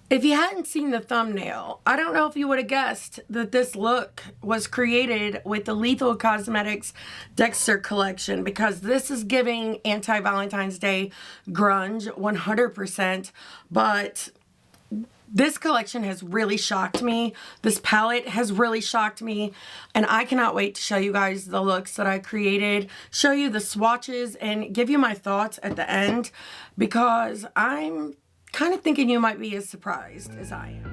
If you hadn't seen the thumbnail, I don't know if you would have guessed that this look was created with the Lethal Cosmetics Dexter collection, because this is giving anti-Valentine's Day grunge 100%, but this collection has really shocked me. This palette has really shocked me, and I cannot wait to show you guys the looks that I created, show you the swatches, and give you my thoughts at the end, because I'm kind of thinking you might be as surprised as I am.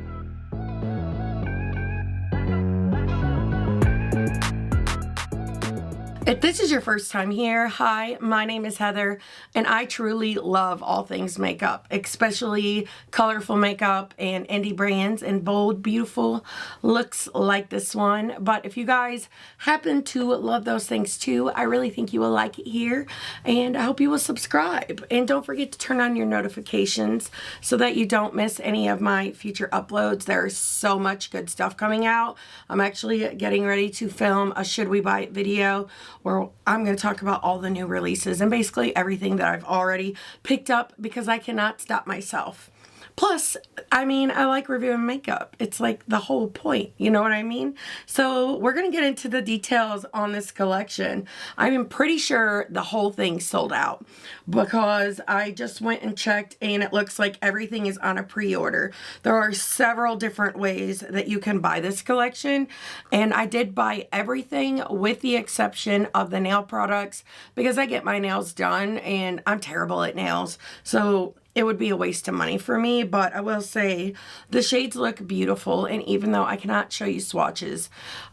If this is your first time here, hi, my name is Heather, and I truly love all things makeup, especially colorful makeup and indie brands and bold, beautiful looks like this one. But if you guys happen to love those things too, I really think you will like it here, and I hope you will subscribe. And don't forget to turn on your notifications so that you don't miss any of my future uploads. There's so much good stuff coming out. I'm actually getting ready to film a Should We Buy It video, where I'm going to talk about all the new releases and basically everything that I've already picked up, because I cannot stop myself. Plus, I mean, I like reviewing makeup. It's like the whole point, you know what I mean? So we're going to get into the details on this collection. I'm pretty sure the whole thing sold out, because I just went and checked and it looks like everything is on a pre-order. There are several different ways that you can buy this collection, and I did buy everything with the exception of the nail products, because I get my nails done and I'm terrible at nails. So it would be a waste of money for me, but I will say the shades look beautiful, and even though I cannot show you swatches,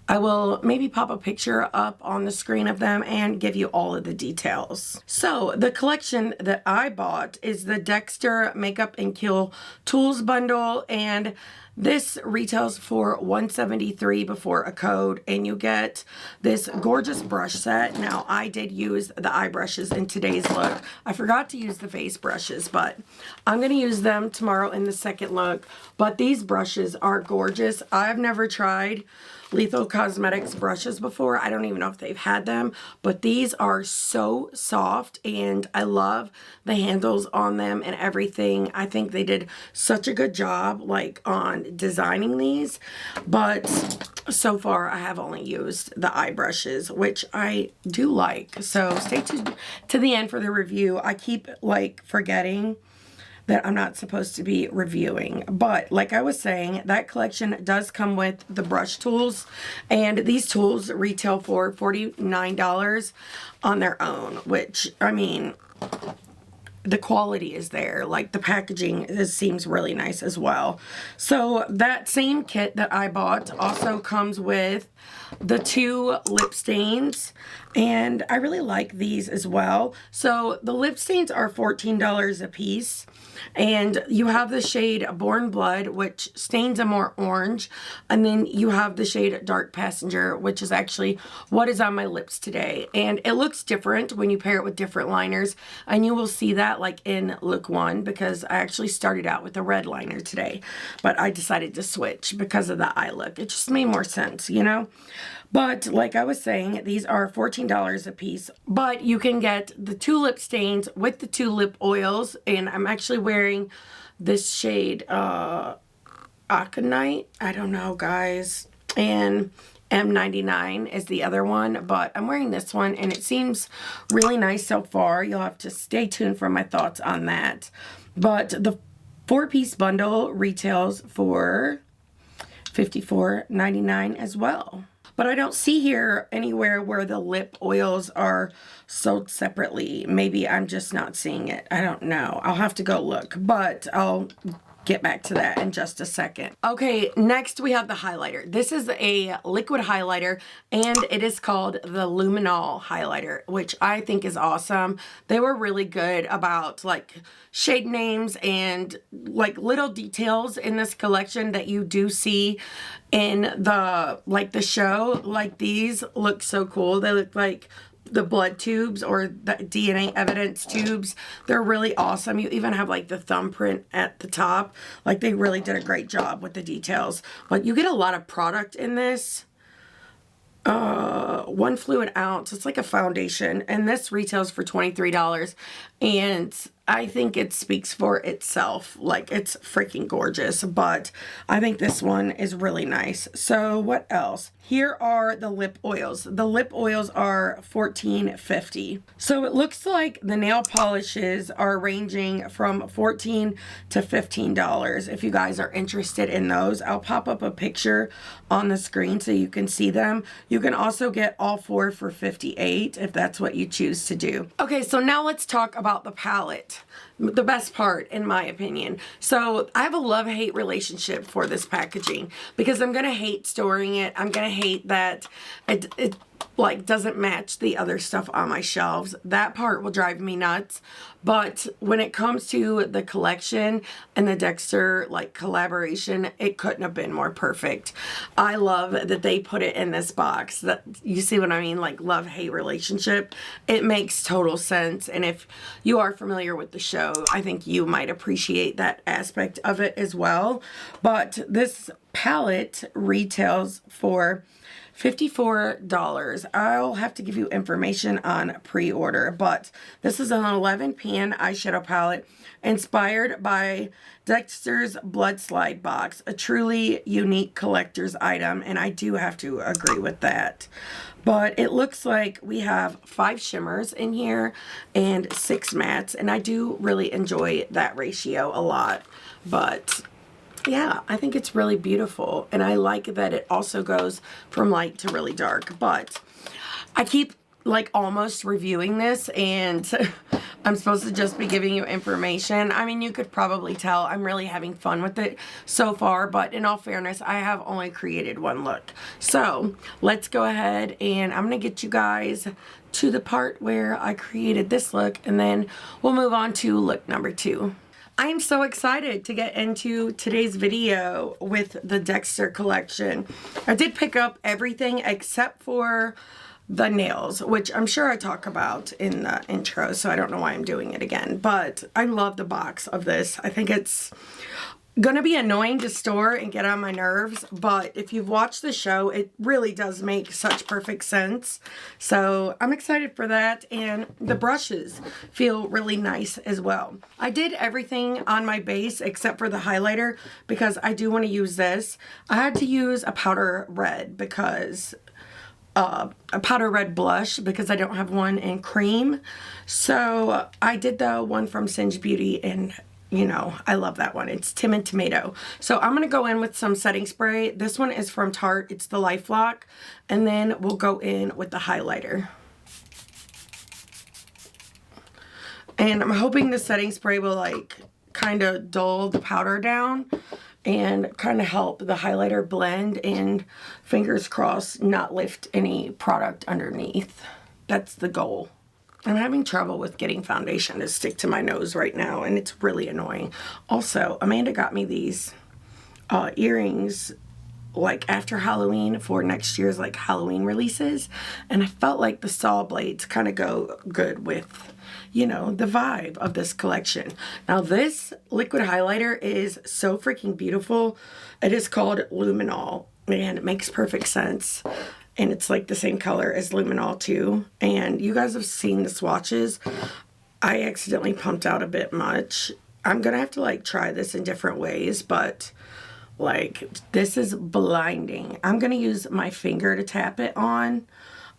I will maybe pop a picture up on the screen of them and give you all of the details. So the collection that I bought is the Dexter Makeup and Kill Tools bundle, and this retails for $173 before a code, and you get this gorgeous brush set. Now, I did use the eye brushes in today's look. I forgot to use the face brushes, but I'm going to use them tomorrow in the second look. But these brushes are gorgeous. I've never tried Lethal Cosmetics brushes before. I don't even know if they've had them, but these are so soft, and I love the handles on them and everything. I think they did such a good job like on designing these, but so far I have only used the eye brushes, which I do like. So stay tuned to the end for the review. I keep like forgetting that I'm not supposed to be reviewing. But like I was saying, that collection does come with the brush tools, and these tools retail for $49 on their own, which, I mean, the quality is there. Like, the packaging seems really nice as well. So that same kit that I bought also comes with the 2 lip stains, and I really like these as well. So the lip stains are $14 a piece, and you have the shade Born Blood, which stains a more orange, and then you have the shade Dark Passenger, which is actually what is on my lips today. And it looks different when you pair it with different liners, and you will see that like in look 1, because I actually started out with a red liner today, but I decided to switch because of the eye look. It just made more sense, you know? But like I was saying, these are $14 a piece, but you can get the 2 lip stains with the 2 lip oils, and I'm actually wearing this shade ACONITE. I don't know, guys. And M99 is the other one, but I'm wearing this one, and it seems really nice so far. You'll have to stay tuned for my thoughts on that. But the 4-piece bundle retails for $54.99 as well. But I don't see here anywhere where the lip oils are sold separately. Maybe I'm just not seeing it. I don't know. I'll have to go look, but I'll get back to that in just a second. Okay, next we have the highlighter. This is a liquid highlighter, and it is called the LUMINOL highlighter, which I think is awesome. They were really good about like shade names and like little details in this collection that you do see in the show. Like, these look so cool. They look like the blood tubes or the DNA evidence tubes. They're really awesome. You even have like the thumbprint at the top. Like, they really did a great job with the details. But you get a lot of product in this. 1 fluid ounce. It's like a foundation, and this retails for $23. And I think it speaks for itself. Like, it's freaking gorgeous, but I think this one is really nice. So what else? Here are the lip oils. The lip oils are $14.50. So it looks like the nail polishes are ranging from $14 to $15. If you guys are interested in those, I'll pop up a picture on the screen so you can see them. You can also get all four for $58 if that's what you choose to do. Okay, so now let's talk about the palette. The best part, in my opinion. So I have a love-hate relationship for this packaging because I'm gonna hate storing it. I'm gonna hate that it like doesn't match the other stuff on my shelves. That part will drive me nuts. But when it comes to the collection and the Dexter like collaboration, it couldn't have been more perfect. I love that they put it in this box. That, you see what I mean? Like, love-hate relationship. It makes total sense. And if you are familiar with the show, I think you might appreciate that aspect of it as well. But this palette retails for $54. I'll have to give you information on pre-order, but this is an 11 pan eyeshadow palette inspired by Dexter's Blood Slide box, a truly unique collector's item, and I do have to agree with that. But it looks like we have 5 shimmers in here and 6 mattes, and I do really enjoy that ratio a lot. But yeah, I think it's really beautiful, and I like that it also goes from light to really dark. But I keep like almost reviewing this, and I'm supposed to just be giving you information. I mean, you could probably tell I'm really having fun with it so far, but in all fairness, I have only created one look. So let's go ahead, and I'm gonna get you guys to the part where I created this look, and then we'll move on to look number 2. I'm so excited to get into today's video with the Dexter collection. I did pick up everything except for the nails, which I'm sure I talk about in the intro, so I don't know why I'm doing it again. But I love the box of this. I think it's gonna be annoying to store and get on my nerves, but if you've watched the show, it really does make such perfect sense. So I'm excited for that, and the brushes feel really nice as well. I did everything on my base except for the highlighter because I do want to use this. I had to use a powder red because a powder red blush because I don't have one in cream. So I did the one from Singe Beauty, and you know, I love that one. It's Timid Tomato. So I'm going to go in with some setting spray. This one is from Tarte. It's the Life Lock. And then we'll go in with the highlighter. And I'm hoping the setting spray will like kind of dull the powder down and kind of help the highlighter blend, and fingers crossed not lift any product underneath. That's the goal. I'm having trouble with getting foundation to stick to my nose right now, and it's really annoying. Also, Amanda got me these earrings like after Halloween for next year's like Halloween releases, and I felt like the saw blades kind of go good with, you know, the vibe of this collection. Now this liquid highlighter is so freaking beautiful. It is called LUMINOL, and it makes perfect sense. And it's like the same color as LUMINOL too. And you guys have seen the swatches. I accidentally pumped out a bit much. I'm gonna have to like try this in different ways, but like this is blinding. I'm gonna use my finger to tap it on.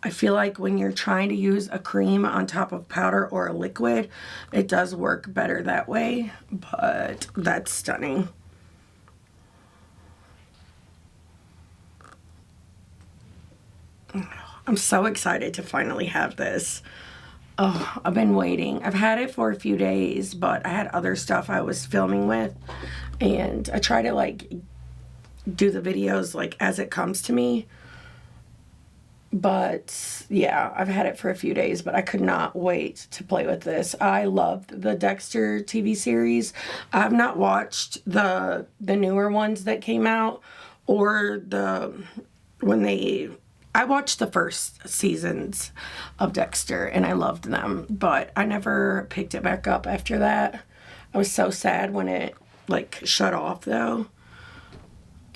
I feel like when you're trying to use a cream on top of powder or a liquid, it does work better that way, but that's stunning. I'm so excited to finally have this. Oh, I've been waiting. I've had it for a few days, but I had other stuff I was filming with, and I try to like do the videos like as it comes to me. But yeah, I've had it for a few days, but I could not wait to play with this. I loved the Dexter TV series. I've not watched the newer ones that came out, or I watched the first seasons of Dexter and I loved them, but I never picked it back up after that. I was so sad when it like shut off though.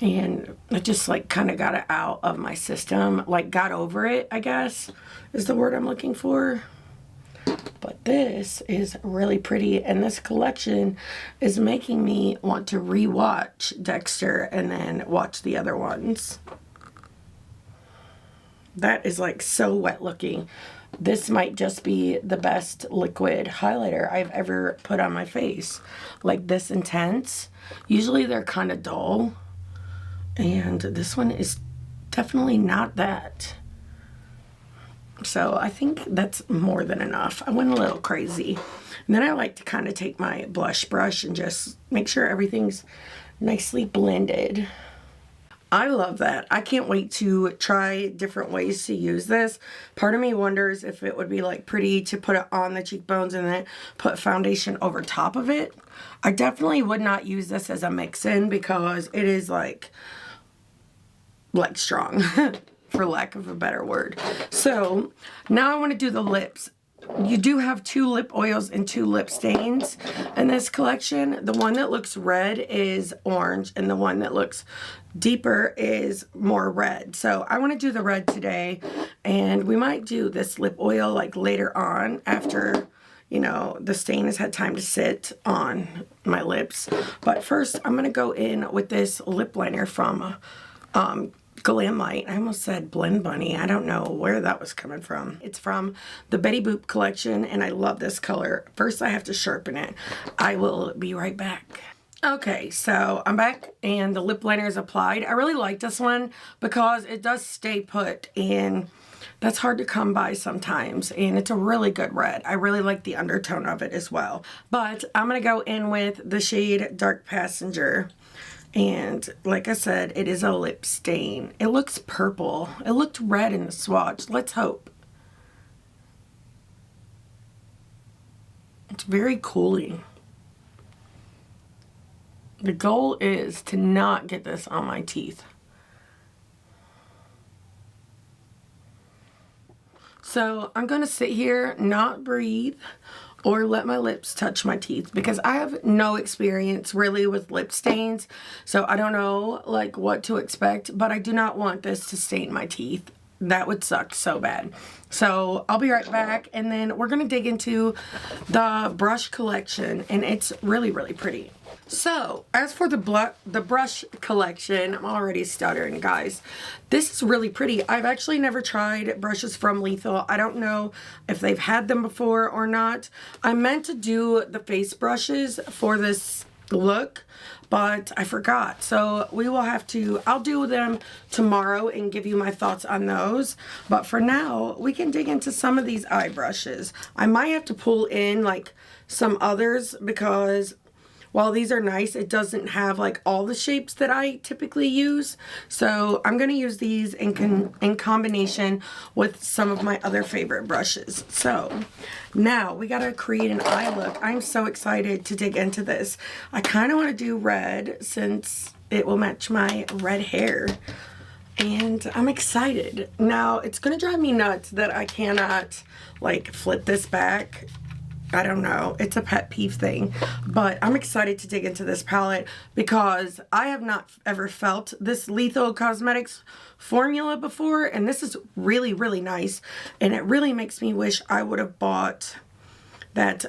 And I just like kind of got it out of my system, like got over it, I guess is the word I'm looking for. But this is really pretty, and this collection is making me want to re-watch Dexter and then watch the other ones. That is like so wet looking. This might just be the best liquid highlighter I've ever put on my face. Like this intense. Usually they're kind of dull. And this one is definitely not that. So I think that's more than enough. I went a little crazy. And then I like to kind of take my blush brush and just make sure everything's nicely blended. I love that. I can't wait to try different ways to use this. Part of me wonders if it would be like pretty to put it on the cheekbones and then put foundation over top of it. I definitely would not use this as a mix-in because it is like strong. For lack of a better word. So now I want to do the lips. You do have 2 lip oils and 2 lip stains in this collection. The one that looks red is orange and the one that looks deeper is more red. So I want to do the red today, and we might do this lip oil like later on after, you know, the stain has had time to sit on my lips. But first I'm going to go in with this lip liner from Glam Light. I almost said Blend Bunny. I don't know where that was coming from. It's from the Betty Boop collection, and I love this color. First, I have to sharpen it. I will be right back. Okay, so I'm back, and the lip liner is applied. I really like this one because it does stay put, and that's hard to come by sometimes, and it's a really good red. I really like the undertone of it as well. But I'm going to go in with the shade Dark Passenger. And like I said, it is a lip stain. It looks purple. It looked red in the swatch. Let's hope. It's very cooling. The goal is to not get this on my teeth. So I'm going to sit here, not breathe, or let my lips touch my teeth because I have no experience really with lip stains. So I don't know like what to expect, but I do not want this to stain my teeth. That would suck so bad. So I'll be right back, and then we're going to dig into the brush collection, and it's really, really pretty. So, as for the brush collection, I'm already stuttering, guys. This is really pretty. I've actually never tried brushes from Lethal. I don't know if they've had them before or not. I meant to do the face brushes for this look, but I forgot. So we will have to, I'll do them tomorrow and give you my thoughts on those. But for now, we can dig into some of these eye brushes. I might have to pull in like some others because while these are nice, it doesn't have like all the shapes that I typically use. So I'm going to use these in combination with some of my other favorite brushes. So now we got to create an eye look. I'm so excited to dig into this. I kind of want to do red since it will match my red hair. And I'm excited. Now it's going to drive me nuts that I cannot like flip this back. I don't know. It's a pet peeve thing. But I'm excited to dig into this palette because I have not ever felt this Lethal Cosmetics formula before. And this is really, really nice. And it really makes me wish I would have bought that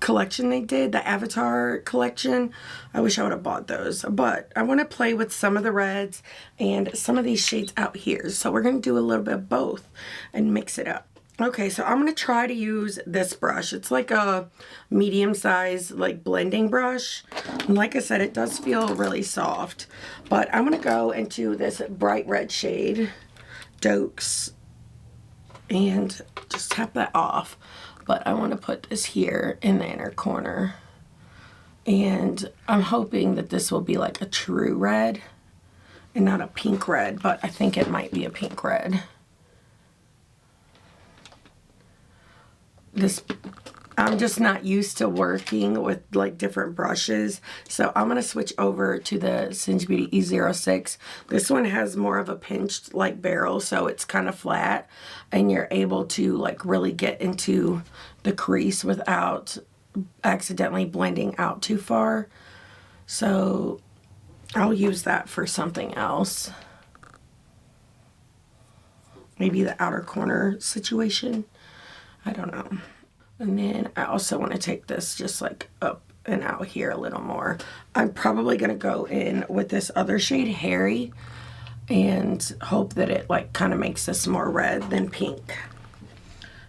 collection they did, the Avatar collection. I wish I would have bought those. But I want to play with some of the reds and some of these shades out here. So we're going to do a little bit of both and mix it up. Okay, so I'm going to try to use this brush. It's like a medium-sized like blending brush. And like I said, it does feel really soft. But I'm going to go into this bright red shade, Dokes, and just tap that off. But I want to put this here in the inner corner. And I'm hoping that this will be like a true red and not a pink red, but I think it might be a pink red. I'm just not used to working with like different brushes, so I'm gonna switch over to the Singe Beauty E06. This one has more of a pinched like barrel, so it's kind of flat and you're able to like really get into the crease without accidentally blending out too far. So I'll use that for something else, maybe the outer corner situation. I don't know. And then I also want to take this just like up and out here a little more. I'm probably going to go in with this other shade, Hairy, and hope that it like kind of makes this more red than pink.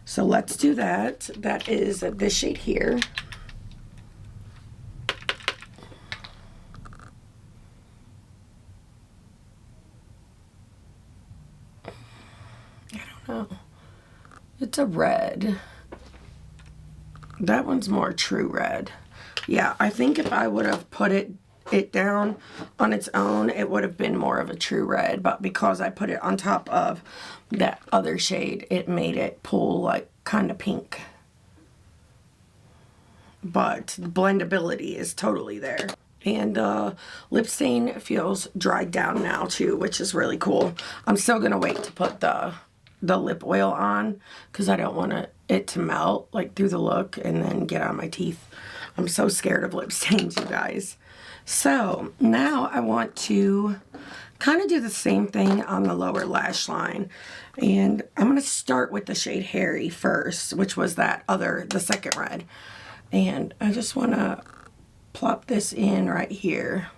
So let's do that. That is this shade here. I don't know. It's a red. That one's more true red. Yeah, I think if I would have put it down on its own, it would have been more of a true red, but because I put it on top of that other shade, it made it pull like kind of pink. But the blendability is totally there. And lip stain feels dried down now too, which is really cool. I'm still gonna wait to put the lip oil on because I don't want it to melt like through the look and then get on my teeth. I'm so scared of lip stains, you guys. So now I want to kind of do the same thing on the lower lash line. And I'm going to start with the shade Hairy first, which was the second red. And I just want to plop this in right here.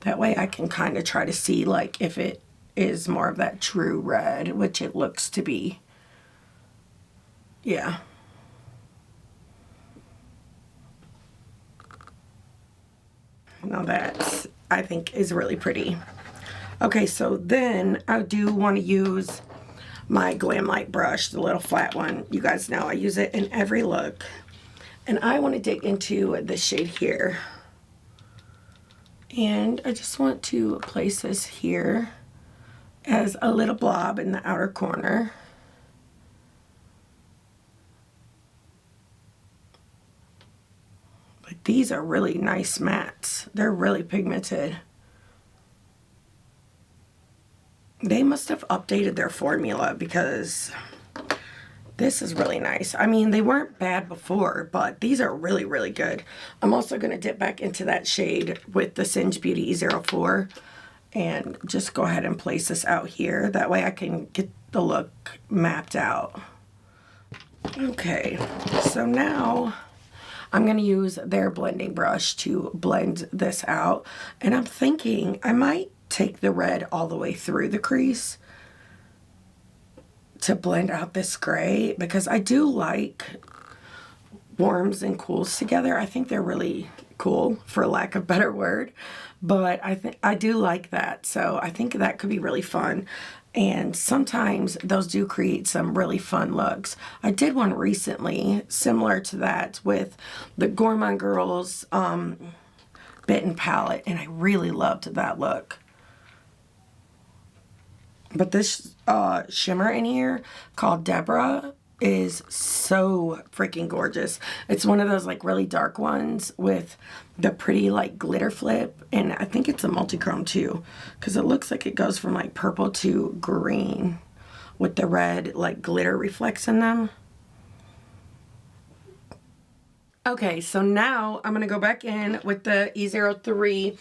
That way I can kind of try to see like if it is more of that true red, which it looks to be. Yeah. Now that I think is really pretty. Okay, so then I do want to use my Glam Light brush, the little flat one. You guys know I use it in every look. And I want to dig into this shade here. And I just want to place this here as a little blob in the outer corner. But these are really nice mattes. They're really pigmented. They must have updated their formula because this is really nice. I mean, they weren't bad before, but these are really, really good. I'm also going to dip back into that shade with the Singe Beauty E04 and just go ahead and place this out here. That way I can get the look mapped out. Okay, so now I'm going to use their blending brush to blend this out. And I'm thinking I might take the red all the way through the crease to blend out this gray, because I do like warms and cools together. I think they're really cool, for lack of a better word, but I do like that. So I think that could be really fun. And sometimes those do create some really fun looks. I did one recently similar to that with the Gourmand Girls Bitten palette, and I really loved that look. But this shimmer in here called Deborah is so freaking gorgeous. It's one of those like really dark ones with the pretty like glitter flip, and I think it's a multi-chrome too, because it looks like it goes from like purple to green with the red like glitter reflects in them. Okay, so now I'm gonna go back in with the E03,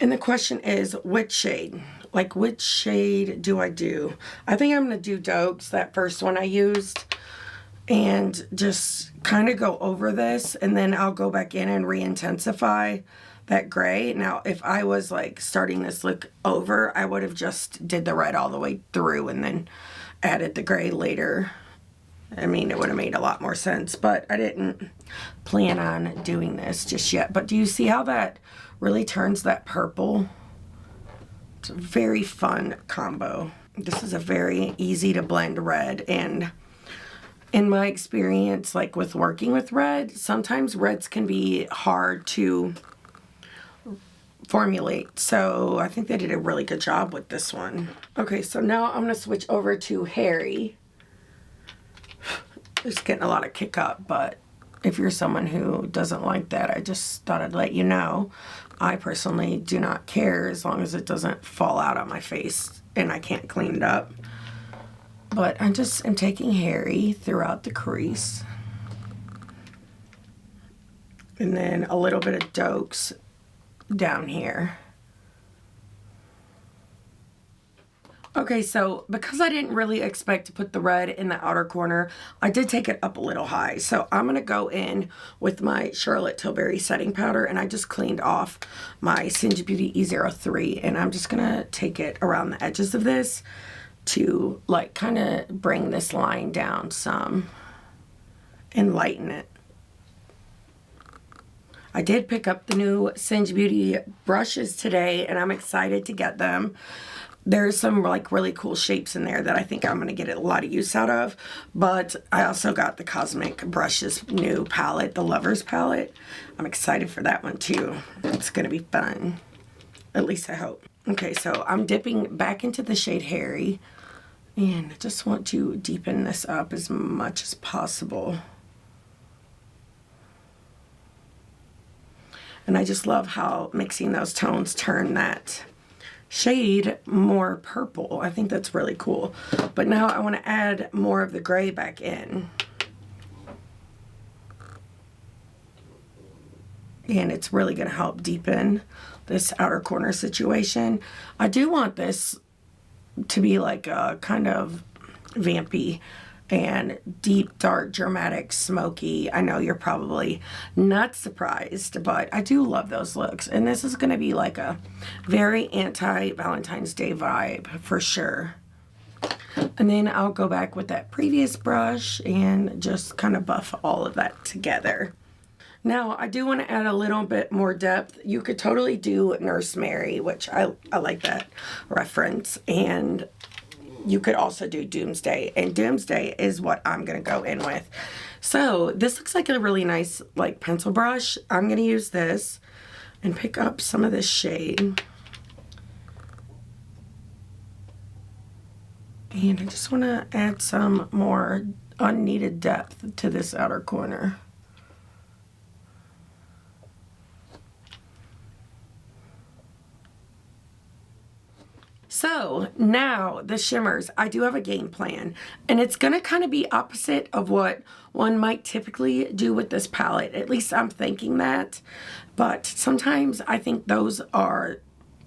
and the question is which shade? Like, which shade do I do? I think I'm gonna do Dokes, that first one I used, and just kind of go over this, and then I'll go back in and re-intensify that gray. Now, if I was like starting this look over, I would have just did the red all the way through and then added the gray later. I mean, it would have made a lot more sense, but I didn't plan on doing this just yet. But do you see how that really turns that purple? It's a very fun combo. This is a very easy to blend red, and in my experience, like with working with red, sometimes reds can be hard to formulate. So I think they did a really good job with this one. Okay, so now I'm gonna switch over to Hairy. Just getting a lot of kick up, but if you're someone who doesn't like that, I just thought I'd let you know. I personally do not care as long as it doesn't fall out on my face and I can't clean it up. But I just am taking Hairy throughout the crease. And then a little bit of Dokes down here. Okay, so because I didn't really expect to put the red in the outer corner, I did take it up a little high. So I'm going to go in with my Charlotte Tilbury setting powder, and I just cleaned off my Singe Beauty E03, and I'm just going to take it around the edges of this to like kind of bring this line down some and lighten it. I did pick up the new Singe Beauty brushes today, and I'm excited to get them. There's some like really cool shapes in there that I think I'm going to get a lot of use out of. But I also got the Cosmic Brushes new palette, the Lovers palette. I'm excited for that one too. It's going to be fun. At least I hope. Okay, so I'm dipping back into the shade Hairy. And I just want to deepen this up as much as possible. And I just love how mixing those tones turn that shade more purple. I think that's really cool. But now I want to add more of the gray back in. And it's really going to help deepen this outer corner situation. I do want this to be like a kind of vampy and deep, dark, dramatic, smoky. I know you're probably not surprised, but I do love those looks. And this is going to be like a very anti-Valentine's Day vibe for sure. And then I'll go back with that previous brush and just kind of buff all of that together. Now, I do want to add a little bit more depth. You could totally do Nurse Mary, which I like that reference. And you could also do Doomsday, and Doomsday is what I'm going to go in with. So this looks like a really nice like pencil brush. I'm going to use this and pick up some of this shade. And I just want to add some more unneeded depth to this outer corner. So now the shimmers, I do have a game plan, and it's going to kind of be opposite of what one might typically do with this palette. At least I'm thinking that, but sometimes I think those are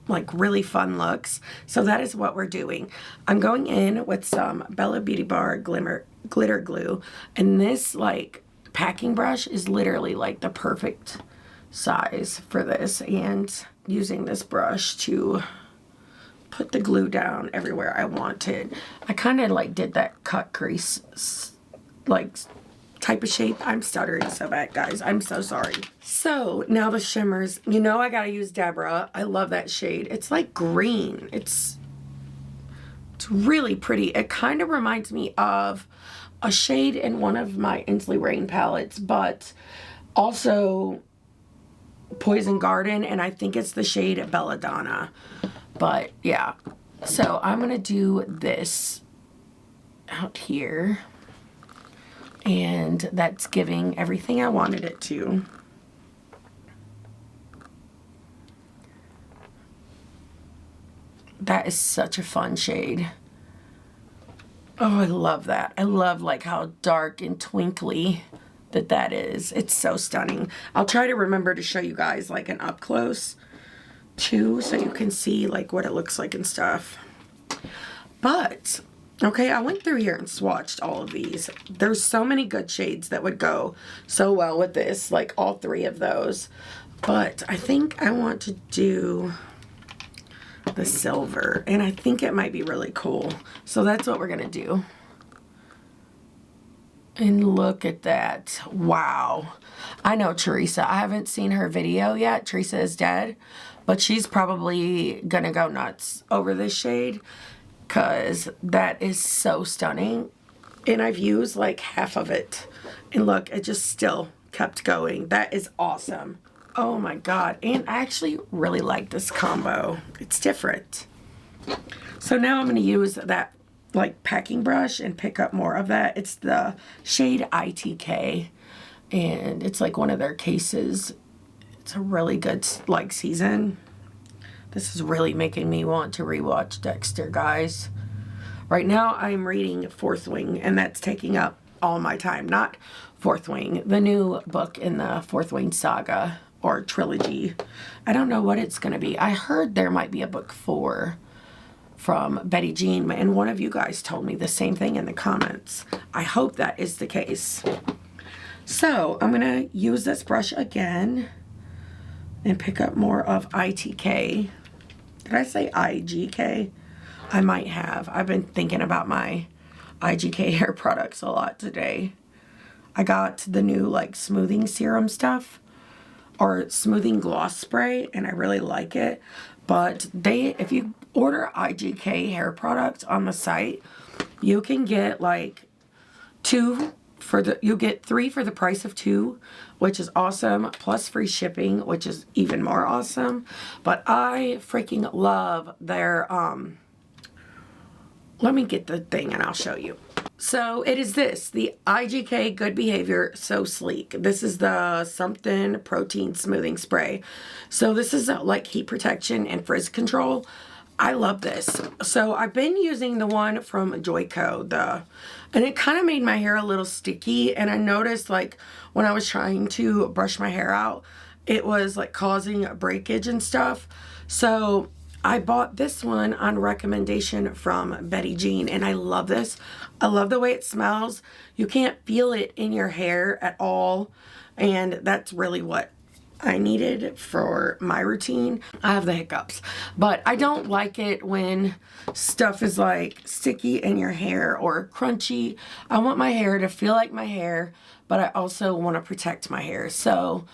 like really fun looks. So that is what we're doing. I'm going in with some Bella Beauty Bar glitter glue, and this like packing brush is literally like the perfect size for this, and using this brush to put the glue down everywhere I wanted. I kind of like did that cut crease like type of shape. I'm stuttering so bad, guys. I'm so sorry. So now the shimmers. You know I gotta use Deborah. I love that shade. It's like green. It's really pretty. It kind of reminds me of a shade in one of my Inslee Rain palettes, but also Poison Garden, and I think it's the shade Belladonna. But yeah, so I'm going to do this out here, and that's giving everything I wanted it to. That is such a fun shade. Oh, I love that. I love like how dark and twinkly that is. It's so stunning. I'll try to remember to show you guys like an up close too, so you can see like what it looks like and stuff. But okay, I went through here and swatched all of these. There's so many good shades that would go so well with this, like all three of those. But I think I want to do the silver, and I think it might be really cool. So that's what we're gonna do. And look at that. Wow. I know Teresa. I haven't seen her video yet. Teresa is dead. But she's probably gonna go nuts over this shade because that is so stunning. And I've used like half of it. And look, it just still kept going. That is awesome. Oh my God. And I actually really like this combo. It's different. So now I'm gonna use that like packing brush and pick up more of that. It's the shade ITK, and it's like one of their cases. It's a really good like season. This is really making me want to rewatch Dexter, guys. Right now I'm reading Fourth Wing, and that's taking up all my time. Not Fourth Wing, the new book in the Fourth Wing saga or trilogy. I don't know what it's going to be. I heard there might be a book 4 from Betty Jean, and one of you guys told me the same thing in the comments. I hope that is the case. So I'm gonna use this brush again and pick up more of ITK. Did I say IGK? I might have. I've been thinking about my IGK hair products a lot today. I got the new like smoothing serum stuff, or smoothing gloss spray, and I really like it. But if you order IGK hair products on the site, you can get like you get 3 for the price of 2, which is awesome, plus free shipping, which is even more awesome. But I freaking love their, let me get the thing and I'll show you. So it is this, the IGK Good Behavior So Sleek. This is the something protein smoothing spray. So this is like heat protection and frizz control. I love this. So I've been using the one from Joico, and it kind of made my hair a little sticky, and I noticed like when I was trying to brush my hair out, it was like causing breakage and stuff. So I bought this one on recommendation from Betty Jean, and I love this. I love the way it smells. You can't feel it in your hair at all, and that's really what I needed for my routine. I have the hiccups, but I don't like it when stuff is like sticky in your hair or crunchy. I want my hair to feel like my hair, but I also want to protect my hair. So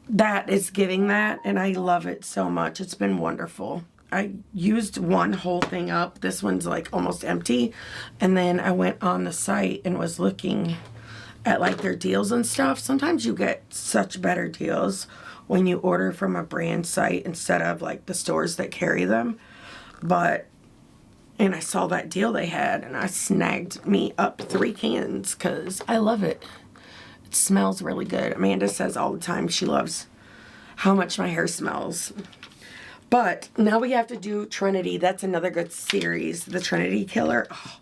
that is giving that, and I love it so much. It's been wonderful. I used one whole thing up. This one's like almost empty. And then I went on the site and was looking at like their deals and stuff. Sometimes you get such better deals when you order from a brand site instead of like the stores that carry them. And I saw that deal they had, and I snagged me up 3 cans because I love it. It smells really good. Amanda says all the time she loves how much my hair smells. But now we have to do Trinity. That's another good series. The Trinity Killer. Oh,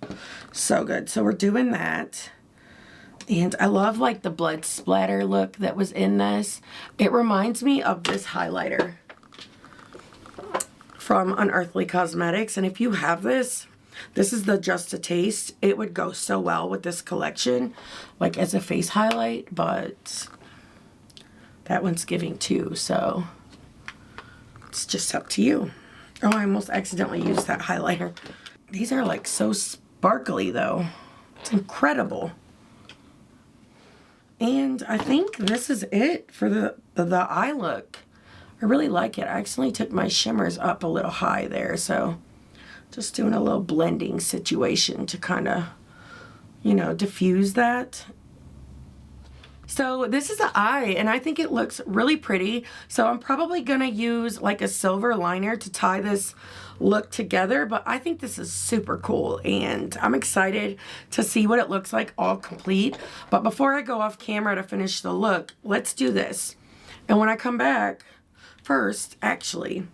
so good. So we're doing that. And I love like the blood splatter look that was in this. It reminds me of this highlighter from Unearthly Cosmetics. And if you have this, this is the Just a Taste. It would go so well with this collection, like as a face highlight, but that one's giving too, so it's just up to you. Oh, I almost accidentally used that highlighter. These are like so sparkly though. It's incredible. And I think this is it for the eye look. I really like it. I accidentally took my shimmers up a little high there, so just doing a little blending situation to kind of, you know, diffuse that. So this is the eye, and I think it looks really pretty. So I'm probably gonna use like a silver liner to tie this look together, but I think this is super cool, and I'm excited to see what it looks like all complete. But before I go off camera to finish the look, let's do this. And when I come back, first, actually,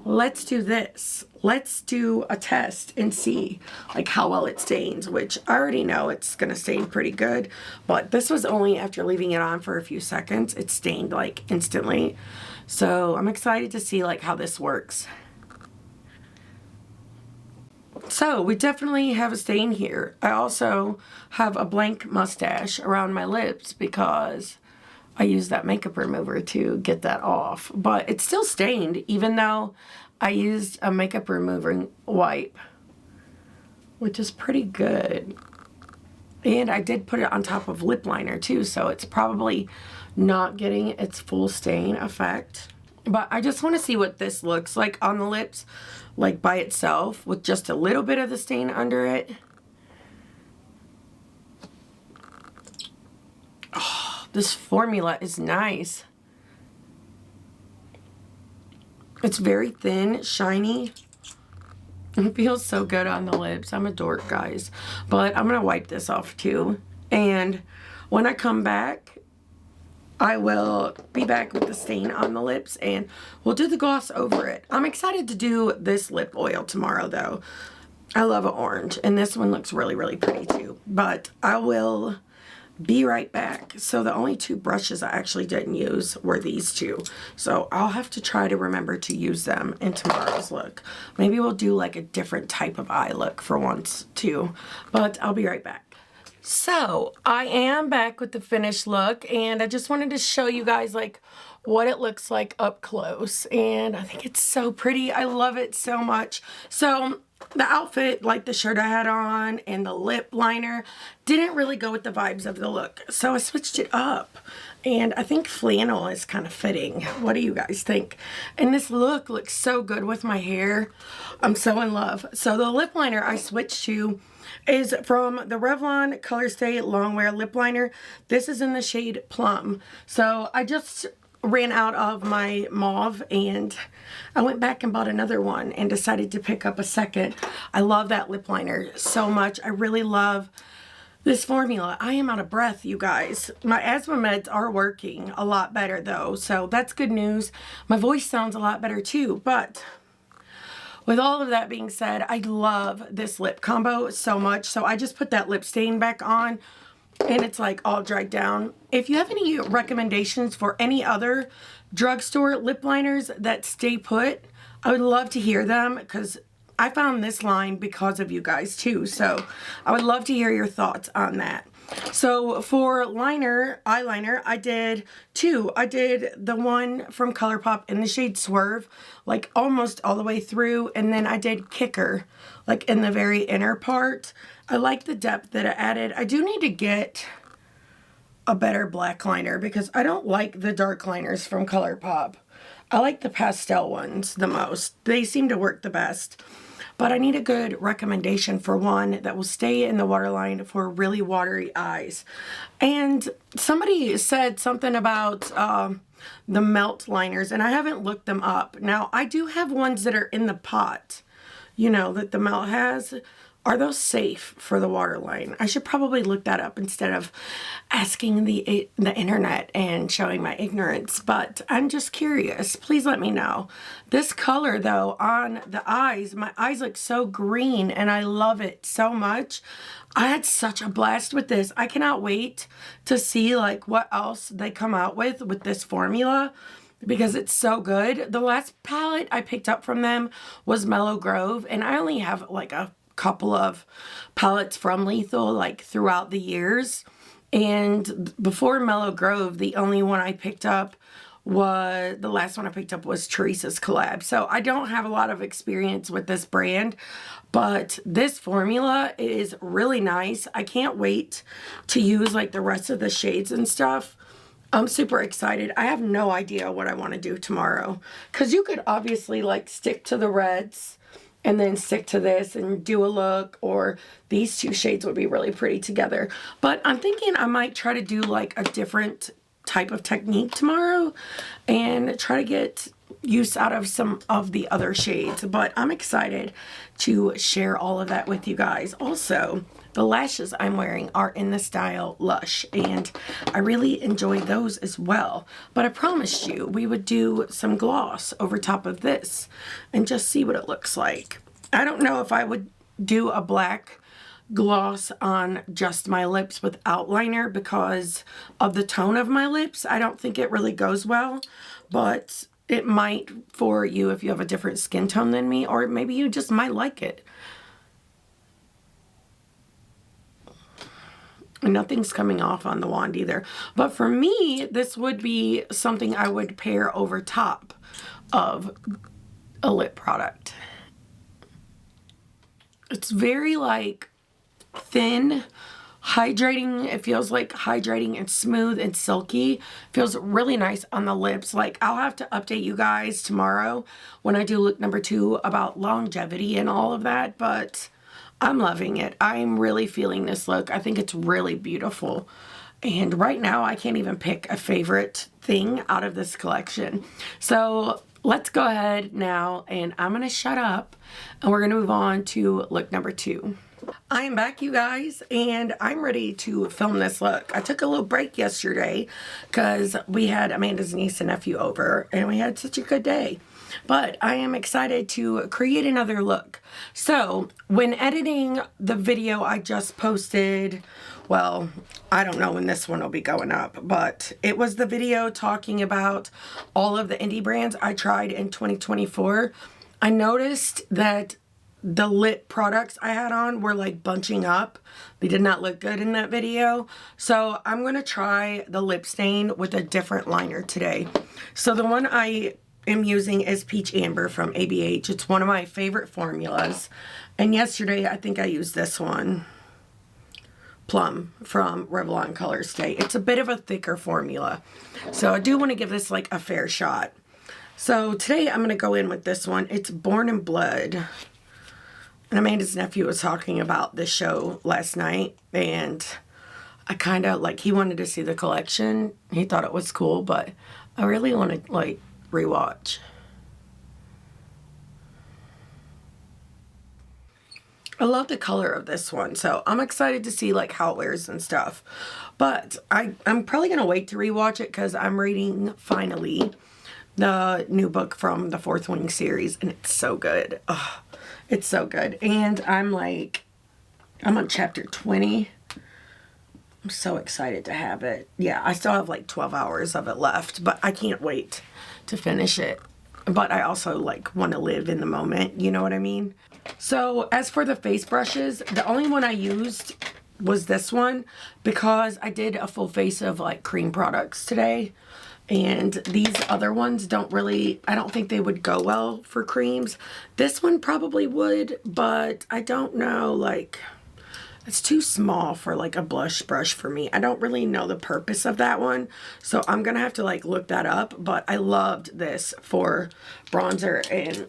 let's do this. Let's do a test and see like how well it stains, which I already know it's gonna stain pretty good, but this was only after leaving it on for a few seconds. It stained like instantly. So I'm excited to see like how this works. So we definitely have a stain here. I also have a blank mustache around my lips because I used that makeup remover to get that off, but it's still stained even though I used a makeup remover wipe, which is pretty good. And I did put it on top of lip liner too, so it's probably not getting its full stain effect. But I just want to see what this looks like on the lips, like by itself with just a little bit of the stain under it. Oh, this formula is nice. It's very thin, shiny. It feels so good on the lips. I'm a dork, guys. But I'm going to wipe this off too. And when I come back, I will be back with the stain on the lips and we'll do the gloss over it. I'm excited to do this lip oil tomorrow though. I love an orange, and this one looks really, really pretty too. But I will be right back. So the only two brushes I actually didn't use were these two. So I'll have to try to remember to use them in tomorrow's look. Maybe we'll do like a different type of eye look for once too. But I'll be right back. So I am back with the finished look, and I just wanted to show you guys like what it looks like up close, and I think it's so pretty. I love it so much. So the outfit, like the shirt I had on and the lip liner, didn't really go with the vibes of the look, so I switched it up, and I think flannel is kind of fitting. What do you guys think? And this look looks so good with my hair. I'm so in love. So the lip liner I switched to is from the Revlon Colorstay Longwear Lip Liner. This is in the shade Plum. So I just ran out of my mauve, and I went back and bought another one and decided to pick up a second. I love that lip liner so much. I really love this formula. I am out of breath, you guys. My asthma meds are working a lot better though, so that's good news. My voice sounds a lot better too, but with all of that being said, I love this lip combo so much. So I just put that lip stain back on, and it's like all dried down. If you have any recommendations for any other drugstore lip liners that stay put, I would love to hear them, because I found this line because of you guys too. So I would love to hear your thoughts on that. So for eyeliner, I did two. I did the one from ColourPop in the shade Swerve, like almost all the way through, and then I did Kicker, like in the very inner part. I like the depth that it added. I do need to get a better black liner, because I don't like the dark liners from ColourPop. I like the pastel ones the most. They seem to work the best. But I need a good recommendation for one that will stay in the waterline for really watery eyes. And somebody said something about the melt liners, and I haven't looked them up. Now, I do have ones that are in the pot, you know, that the melt has. Are those safe for the waterline? I should probably look that up instead of asking the internet and showing my ignorance, but I'm just curious. Please let me know. This color though on the eyes, my eyes look so green and I love it so much. I had such a blast with this. I cannot wait to see like what else they come out with this formula, because it's so good. The last palette I picked up from them was Mellow Grove, and I only have like a couple of palettes from Lethal like throughout the years, and before Mellow Grove the only one I picked up was the last one I picked up was Teresa's collab. So I don't have a lot of experience with this brand, but this formula is really nice. I can't wait to use like the rest of the shades and stuff. I'm super excited. I have no idea what I want to do tomorrow, because you could obviously like stick to the reds and then stick to this and do a look, or these two shades would be really pretty together. But I'm thinking I might try to do like a different type of technique tomorrow and try to get use out of some of the other shades. But I'm excited to share all of that with you guys. Also, the lashes I'm wearing are in the style Lush, and I really enjoyed those as well. But I promised you we would do some gloss over top of this and just see what it looks like. I don't know if I would do a black gloss on just my lips without liner because of the tone of my lips. I don't think it really goes well, but it might for you if you have a different skin tone than me, or maybe you just might like it. Nothing's coming off on the wand either. But for me, this would be something I would pair over top of a lip product. It's very like thin, hydrating. It feels like hydrating and smooth and silky. Feels really nice on the lips. Like, I'll have to update you guys tomorrow when I do look number 2 about longevity and all of that, but I'm loving it. I'm really feeling this look. I think it's really beautiful. And right now, I can't even pick a favorite thing out of this collection. So let's go ahead now, and I'm going to shut up, and we're going to move on to look number 2. I am back, you guys, and I'm ready to film this look. I took a little break yesterday because we had Amanda's niece and nephew over, and we had such a good day. but I am excited to create another look. So when editing the video I just posted, well, I don't know when this one will be going up, but it was the video talking about all of the indie brands I tried in 2024. I noticed that the lip products I had on were like bunching up. They did not look good in that video. So I'm going to try the lip stain with a different liner today. So the one I am using is Peach Amber from ABH. It's one of my favorite formulas. And yesterday I think I used this one, Plum from Revlon Color Stay. It's a bit of a thicker formula. So I do want to give this like a fair shot. So today I'm going to go in with this one. It's Born in Blood. And Amanda's nephew was talking about this show last night, and I kind of, like, he wanted to see the collection. He thought it was cool, but I really want to, like, rewatch. I love the color of this one, so I'm excited to see, like, how it wears and stuff. But I'm probably going to wait to rewatch it because I'm reading, finally, the new book from the Fourth Wing series, and it's so good. Ugh. It's so good. And I'm on chapter 20. I'm so excited to have it. Yeah, I still have like 12 hours of it left, but I can't wait to finish it. But I also like want to live in the moment, you know what I mean? So as for the face brushes, the only one I used was this one because I did a full face of like cream products today. And these other ones don't really, I don't think they would go well for creams. This one probably would, but I don't know, like, it's too small for like a blush brush for me. I don't really know the purpose of that one, so I'm gonna have to like look that up. But I loved this for bronzer and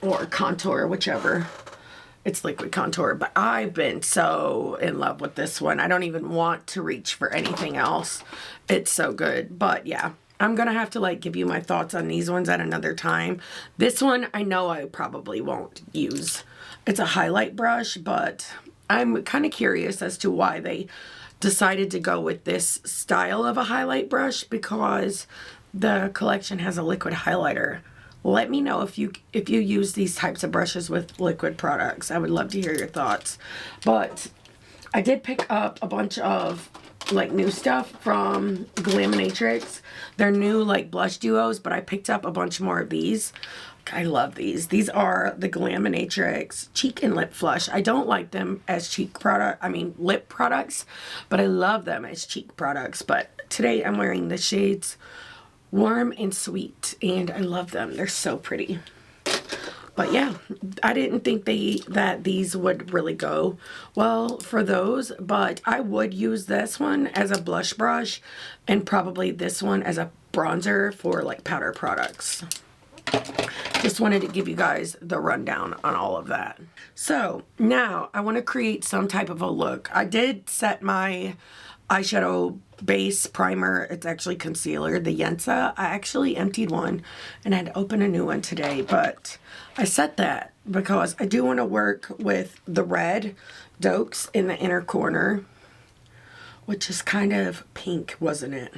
or contour, whichever. It's liquid contour, but I've been so in love with this one. I don't even want to reach for anything else. It's so good. But yeah, I'm gonna have to like give you my thoughts on these ones at another time. This one I know I probably won't use. It's a highlight brush, but I'm kind of curious as to why they decided to go with this style of a highlight brush, because the collection has a liquid highlighter. Let me know if you use these types of brushes with liquid products. I would love to hear your thoughts. But I did pick up a bunch of like new stuff from Laminatrix. They're new like blush duos, but I picked up a bunch more of these. I love these. These are the Laminatrix Cheek and Lip Flush. I don't like them as lip products, but I love them as cheek products. But today I'm wearing the shades Warm and Sweet, and I love them. They're so pretty. But yeah, I didn't think that these would really go well for those, but I would use this one as a blush brush and probably this one as a bronzer for like powder products. Just wanted to give you guys the rundown on all of that. So now I want to create some type of a look. I did set my eyeshadow base primer, it's actually concealer, the YENSA. I actually emptied one and had to open a new one today, but I set that because I do want to work with the red Dokes in the inner corner, which is kind of pink, wasn't it?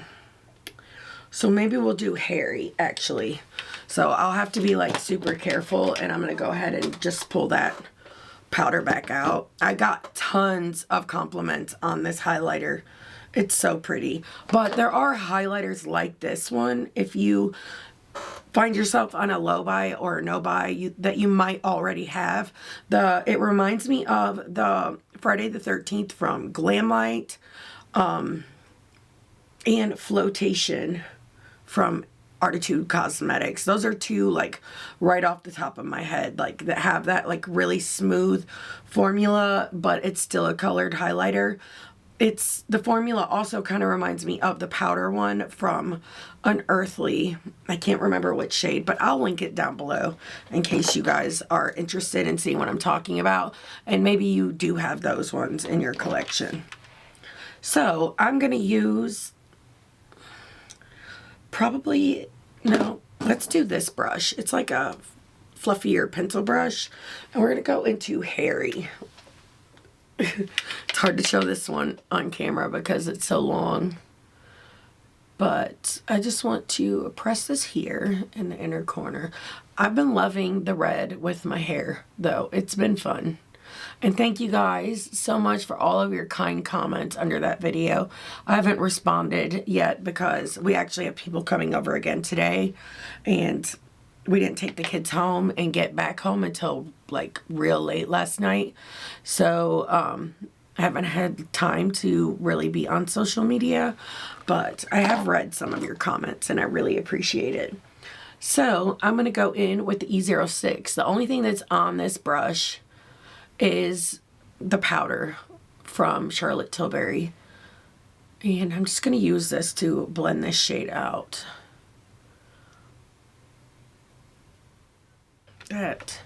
So maybe we'll do hairy, actually. So I'll have to be like super careful, and I'm going to go ahead and just pull that powder back out. I got tons of compliments on this highlighter. It's so pretty. But there are highlighters like this one, if you find yourself on a low buy or a no buy that you might already have. It reminds me of the Friday the 13th from Glamlight and Flotation from Unearthly Cosmetics. Those are two like right off the top of my head, like that have that like really smooth formula, but it's still a colored highlighter. The formula also kind of reminds me of the powder one from Unearthly. I can't remember which shade, but I'll link it down below in case you guys are interested in seeing what I'm talking about. And maybe you do have those ones in your collection. So I'm going to use let's do this brush. It's like a fluffier pencil brush. And we're going to go into hairy. It's hard to show this one on camera because it's so long. But I just want to press this here in the inner corner. I've been loving the red with my hair, though. It's been fun. And thank you guys so much for all of your kind comments under that video. I haven't responded yet because we actually have people coming over again today. And we didn't take the kids home and get back home until like real late last night. So I haven't had time to really be on social media. But I have read some of your comments and I really appreciate it. So I'm going to go in with the E06. The only thing that's on this brush is the powder from Charlotte Tilbury. And I'm just going to use this to blend this shade out. That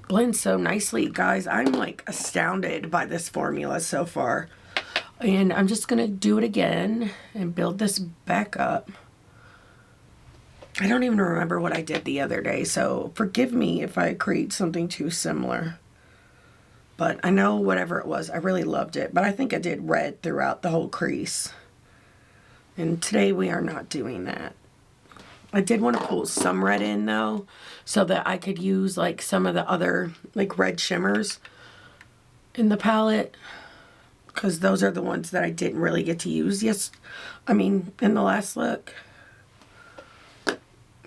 blends so nicely, guys. I'm like astounded by this formula so far. And I'm just going to do it again and build this back up. I don't even remember what I did the other day, so forgive me if I create something too similar. But I know whatever it was, I really loved it. But I think I did red throughout the whole crease. And today we are not doing that. I did want to pull some red in though, so that I could use like some of the other like red shimmers in the palette. Because those are the ones that I didn't really get to use in the last look.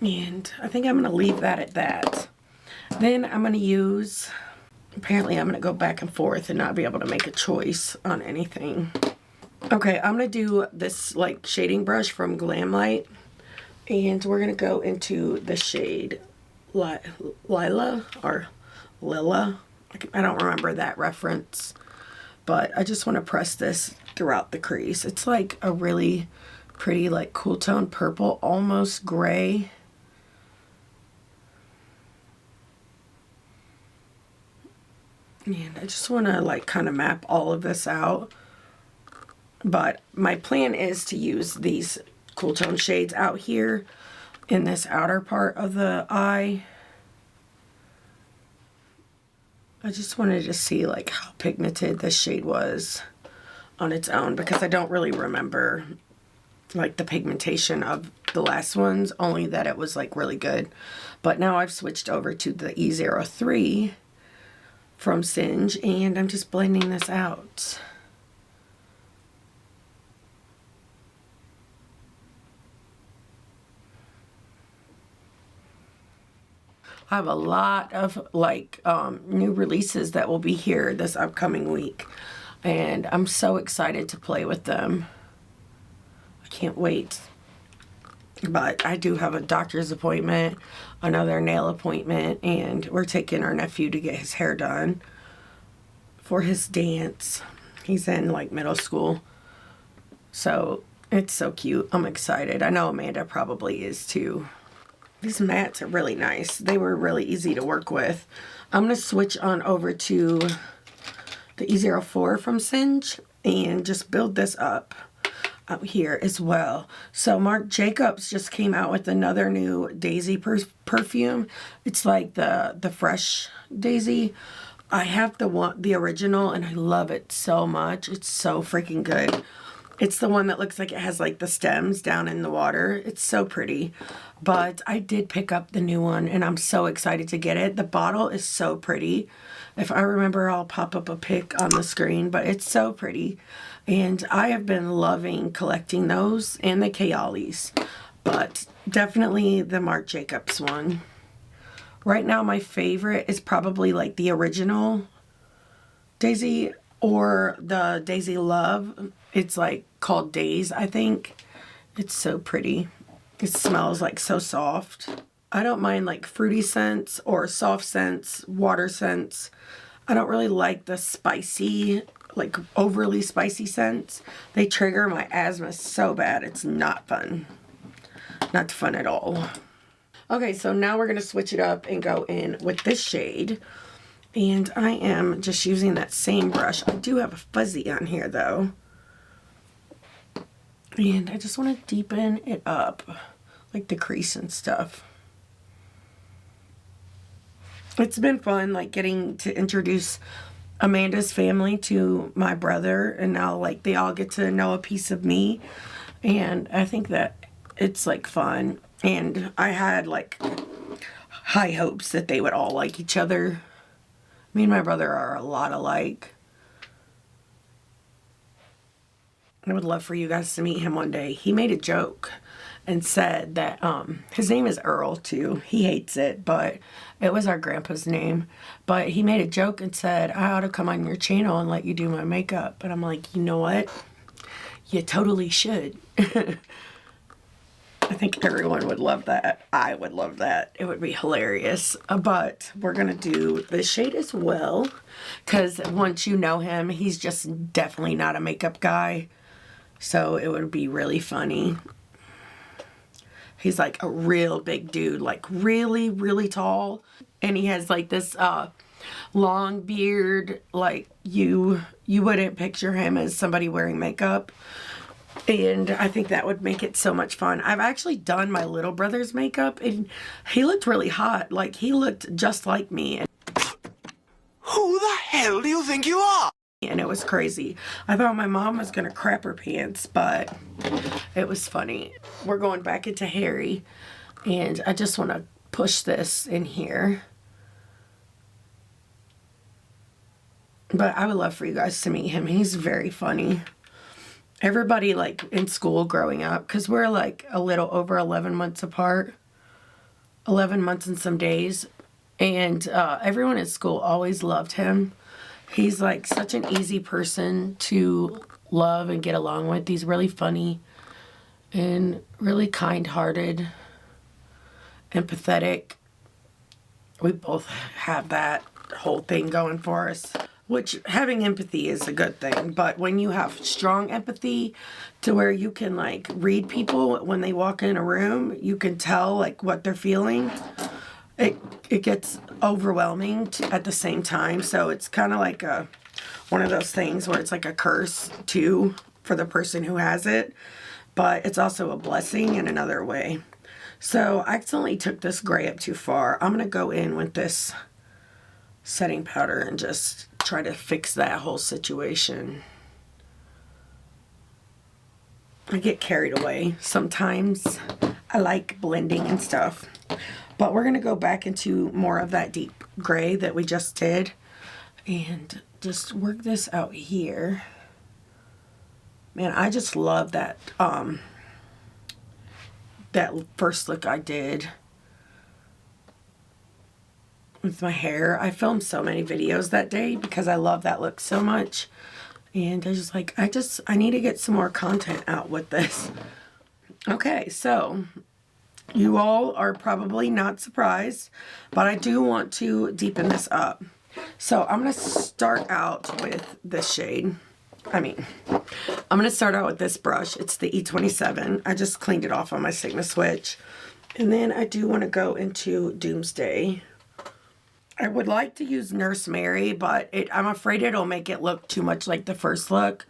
And I think I'm going to leave that at that. Then I'm going to use, apparently I'm going to go back and forth and not be able to make a choice on anything. Okay, I'm going to do this like shading brush from Glamlight. And we're going to go into the shade Lila or Lila. I don't remember that reference. But I just want to press this throughout the crease. It's like a really pretty like cool tone purple, almost gray. And I just want to like kind of map all of this out. But my plan is to use these cool tone shades out here in this outer part of the eye. I just wanted to see like how pigmented this shade was on its own, because I don't really remember like the pigmentation of the last ones, only that it was like really good. But now I've switched over to the E03 from Singe, and I'm just blending this out. I have a lot of like new releases that will be here this upcoming week, and I'm so excited to play with them. I can't wait. But I do have a doctor's appointment, another nail appointment, and we're taking our nephew to get his hair done for his dance. He's in like middle school. So it's so cute. I'm excited. I know Amanda probably is too. These mats are really nice. They were really easy to work with. I'm going to switch on over to the E04 from Singe and just build this up out here as well. So Marc Jacobs just came out with another new Daisy perfume. It's like the fresh Daisy. I have the original and I love it so much. It's so freaking good. It's the one that looks like it has like the stems down in the water. It's so pretty. But I did pick up the new one and I'm so excited to get it. The bottle is so pretty. If I remember, I'll pop up a pic on the screen, but it's so pretty. And I have been loving collecting those and the Kayalis. But definitely the Marc Jacobs one. Right now my favorite is probably like the original Daisy or the Daisy Love. It's like called Days, I think. It's so pretty. It smells like so soft. I don't mind like fruity scents or soft scents, water scents. I don't really like the spicy, like overly spicy scents. They trigger my asthma so bad. It's not fun. Not fun at all. Okay, so now we're going to switch it up and go in with this shade. And I am just using that same brush. I do have a fuzzy on here though. And I just want to deepen it up, like the crease and stuff. It's been fun, like getting to introduce Amanda's family to my brother, and now like they all get to know a piece of me. And I think that it's like fun. And I had like high hopes that they would all like each other. Me and my brother are a lot alike. I would love for you guys to meet him one day. He made a joke and said that his name is Earl too. He hates it, but it was our grandpa's name. But he made a joke and said, I ought to come on your channel and let you do my makeup. And I'm like, you know what? You totally should. I think everyone would love that. I would love that. It would be hilarious. But we're going to do this shade as well. Because once you know him, he's just definitely not a makeup guy. So it would be really funny. He's like a real big dude. Like really, really tall. And he has like this long beard. Like you wouldn't picture him as somebody wearing makeup. And I think that would make it so much fun. I've actually done my little brother's makeup and he looked really hot. Like he looked just like me. Who the hell do you think you are? And it was crazy. I thought my mom was gonna crap her pants, but it was funny. We're going back into Harry and I just want to push this in here. But I would love for you guys to meet him. He's very funny. Everybody like in school growing up, because we're like a little over 11 months apart, 11 months and some days, and everyone at school always loved him. He's like such an easy person to love and get along with. He's really funny and really kind-hearted, empathetic. We both have that whole thing going for us. Which, having empathy is a good thing, but when you have strong empathy to where you can, like, read people when they walk in a room, you can tell, like, what they're feeling, it gets overwhelming at the same time. So it's kind of like one of those things where it's like a curse, too, for the person who has it, but it's also a blessing in another way. So I accidentally took this gray up too far. I'm going to go in with this setting powder and just try to fix that whole situation. I get carried away sometimes. I like blending and stuff. But we're going to go back into more of that deep gray that we just did and just work this out here. Man, I just love that that first look I did with my hair. I filmed so many videos that day because I love that look so much. And I was just like, I need to get some more content out with this. Okay, so you all are probably not surprised, but I do want to deepen this up. So I'm going to start out with this shade. I'm going to start out with this brush. It's the E27. I just cleaned it off on my Sigma switch. And then I do want to go into Doomsday. I would like to use Nurse Mary, but I'm afraid it'll make it look too much like the first look.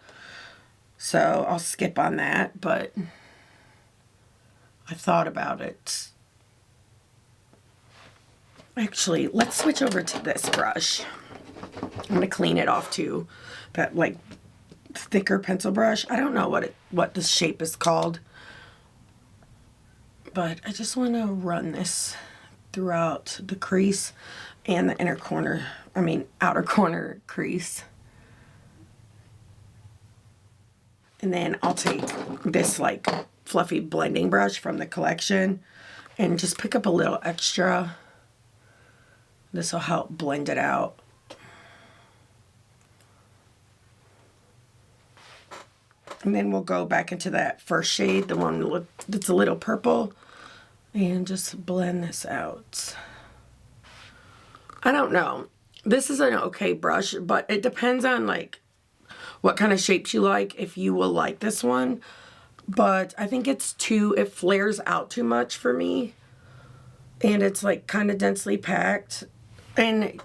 So I'll skip on that, but I thought about it. Actually, let's switch over to this brush. I'm going to clean it off too. That like thicker pencil brush. I don't know what this shape is called. But I just want to run this throughout the crease and the outer corner crease. And then I'll take this like fluffy blending brush from the collection and just pick up a little extra. This will help blend it out. And then we'll go back into that first shade, the one that's a little purple, and just blend this out. I don't know. This is an okay brush, but it depends on like what kind of shapes you like, if you will like this one. But I think it flares out too much for me. And it's like kind of densely packed. And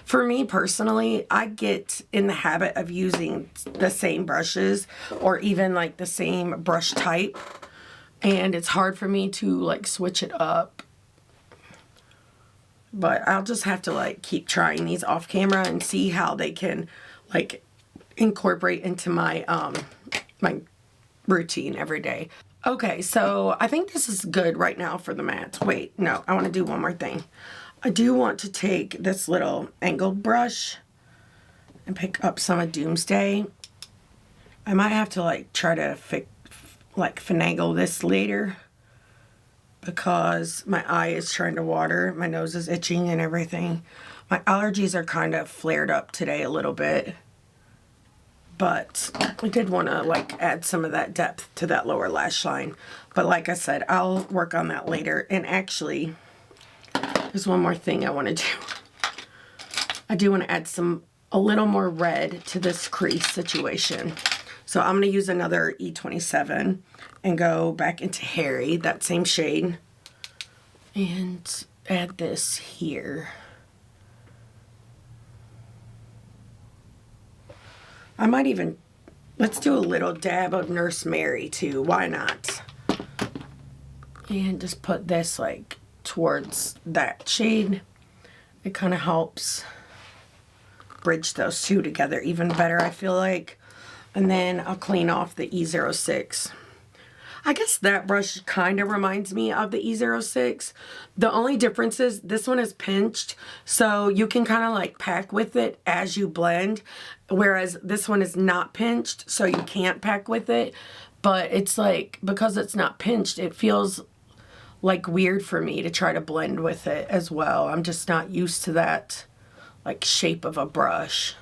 for me personally, I get in the habit of using the same brushes or even like the same brush type. And it's hard for me to like switch it up. But I'll just have to like keep trying these off camera and see how they can like incorporate into my my routine every day. Okay, so I think this is good right now for the mattes. Wait, no, I want to do one more thing. I do want to take this little angled brush and pick up some of Doomsday. I might have to like try to finagle this later because my eye is trying to water. My nose is itching and everything. My allergies are kind of flared up today a little bit. But I did want to like add some of that depth to that lower lash line. But like I said, I'll work on that later. And actually, there's one more thing I want to do. I do want to add a little more red to this crease situation. So I'm going to use another E27 and go back into Harry, that same shade, and add this here. I might even, let's do a little dab of Nurse Mary too, why not? And just put this like towards that shade. It kind of helps bridge those two together even better, I feel like. And then I'll clean off the E06. I guess that brush kind of reminds me of the E06. The only difference is this one is pinched, so you can kind of like pack with it as you blend, whereas this one is not pinched, so you can't pack with it. But it's like, because it's not pinched, it feels like weird for me to try to blend with it as well. I'm just not used to that like shape of a brush.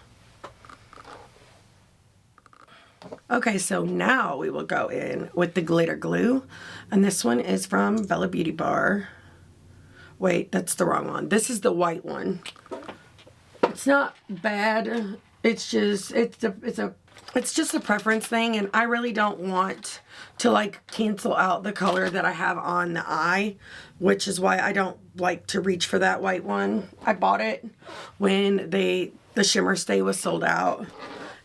Okay, so now we will go in with the glitter glue, and this one is from Bella Beauty Bar. Wait, that's the wrong one. This is the white one. It's not bad. It's just it's just a preference thing, and I really don't want to like cancel out the color that I have on the eye, which is why I don't like to reach for that white one. I bought it when the Shimmer Stay was sold out,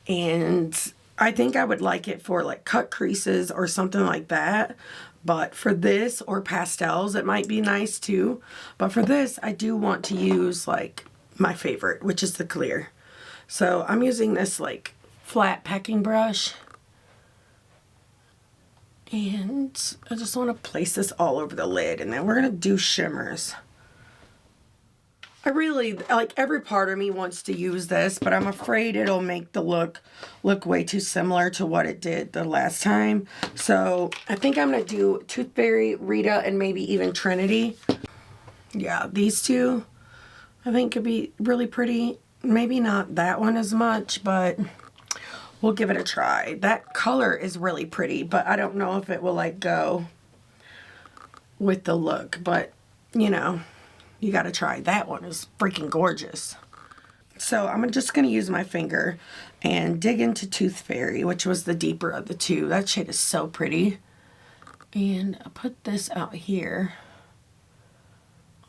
and I think I would like it for like cut creases or something like that. But for this or pastels, it might be nice too. But for this, I do want to use like my favorite, which is the clear. So I'm using this like flat packing brush. And I just want to place this all over the lid. And then we're going to do shimmers. I really, like, every part of me wants to use this, but I'm afraid it'll make the look way too similar to what it did the last time. So I think I'm going to do Tooth Fairy, Rita, and maybe even Trinity. Yeah, these two I think could be really pretty. Maybe not that one as much, but we'll give it a try. That color is really pretty, but I don't know if it will like go with the look, but you know. You gotta try. That one is freaking gorgeous. So I'm just gonna use my finger and dig into Tooth Fairy, which was the deeper of the two. That shade is so pretty. And I'll put this out here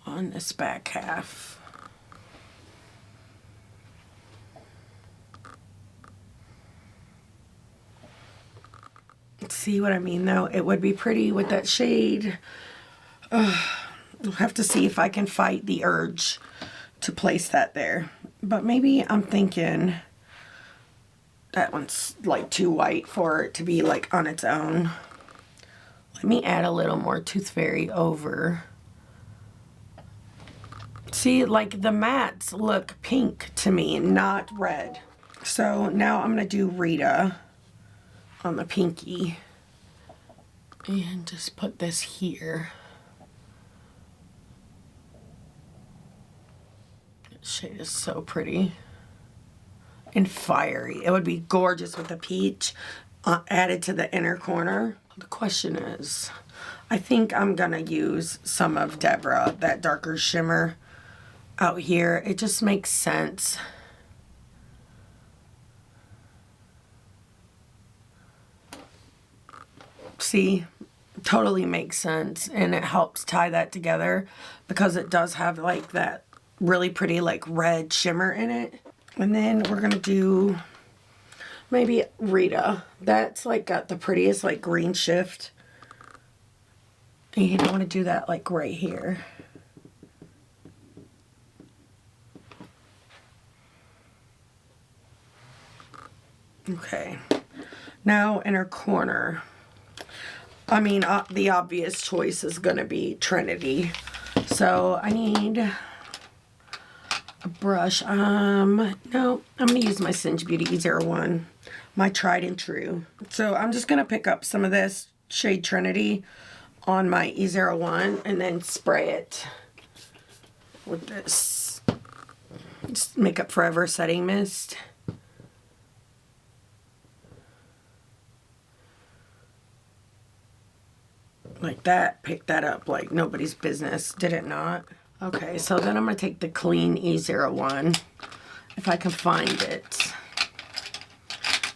on this back half. See what I mean though? It would be pretty with that shade. We'll have to see if I can fight the urge to place that there. But maybe I'm thinking that one's like too white for it to be like on its own. Let me add a little more Tooth Fairy over. See, like the mattes look pink to me, not red. So now I'm gonna do Rita on the pinky. And just put this here. Shade is so pretty and fiery. It would be gorgeous with a peach added to the inner corner. The question is, I think I'm gonna use some of Deborah, that darker shimmer out here. It just makes sense. See, totally makes sense, and it helps tie that together because it does have like that really pretty like red shimmer in it. And then we're gonna do maybe Rita. That's like got the prettiest like green shift, and I want to do that like right here. Okay, now in her corner I mean, the obvious choice is going to be Trinity. So I need a brush. No, I'm going to use my Singe Beauty E01, my tried and true. So I'm just going to pick up some of this shade Trinity on my E01 and then spray it with this just Makeup Forever setting mist. Like that. Pick that up like nobody's business. Did it not? Okay, so then I'm going to take the clean E01, if I can find it,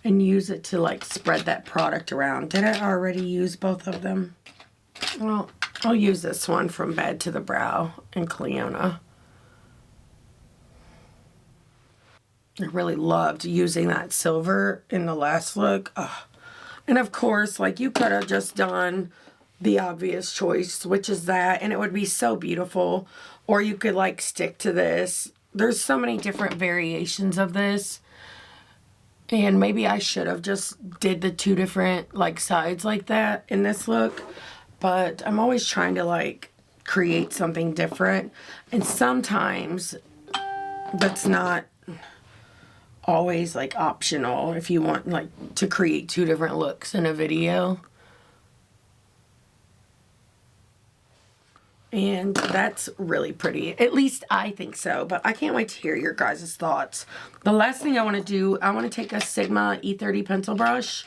and use it to like spread that product around. Did I already use both of them? Well, I'll use this one from Bed to the Brow in Cleona. I really loved using that silver in the last look. Ugh. And of course, like you could have just done the obvious choice, which is that, and it would be so beautiful. Or you could like stick to this. There's so many different variations of this. And maybe I should have just did the two different like sides like that in this look. But I'm always trying to like create something different. And sometimes that's not always like optional if you want like to create two different looks in a video. And that's really pretty. At least I think so. But I can't wait to hear your guys' thoughts. The last thing I want to do, I want to take a Sigma E30 pencil brush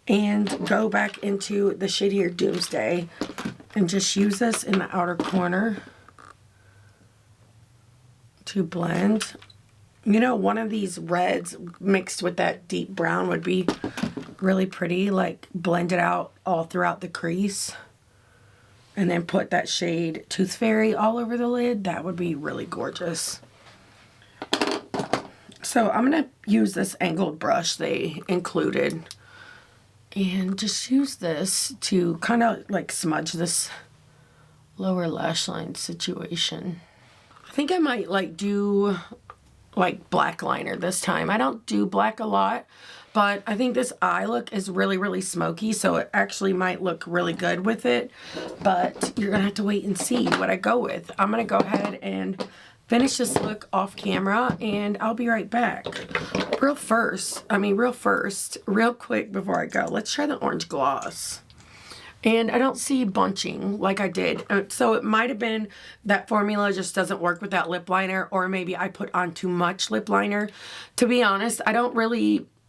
and go back into the shadier Doomsday and just use this in the outer corner to blend. You know, one of these reds mixed with that deep brown would be really pretty. Like blend it out all throughout the crease. And then put that shade Tooth Fairy all over the lid. That would be really gorgeous. So I'm going to use this angled brush they included. And just use this to kind of like smudge this lower lash line situation. I think I might like do like black liner this time. I don't do black a lot. But I think this eye look is really, really smoky, so it actually might look really good with it. But you're going to have to wait and see what I go with. I'm going to go ahead and finish this look off camera, and I'll be right back. Real quick before I go, let's try the orange gloss. And I don't see bunching like I did. So it might have been that formula just doesn't work with that lip liner, or maybe I put on too much lip liner. To be honest, I don't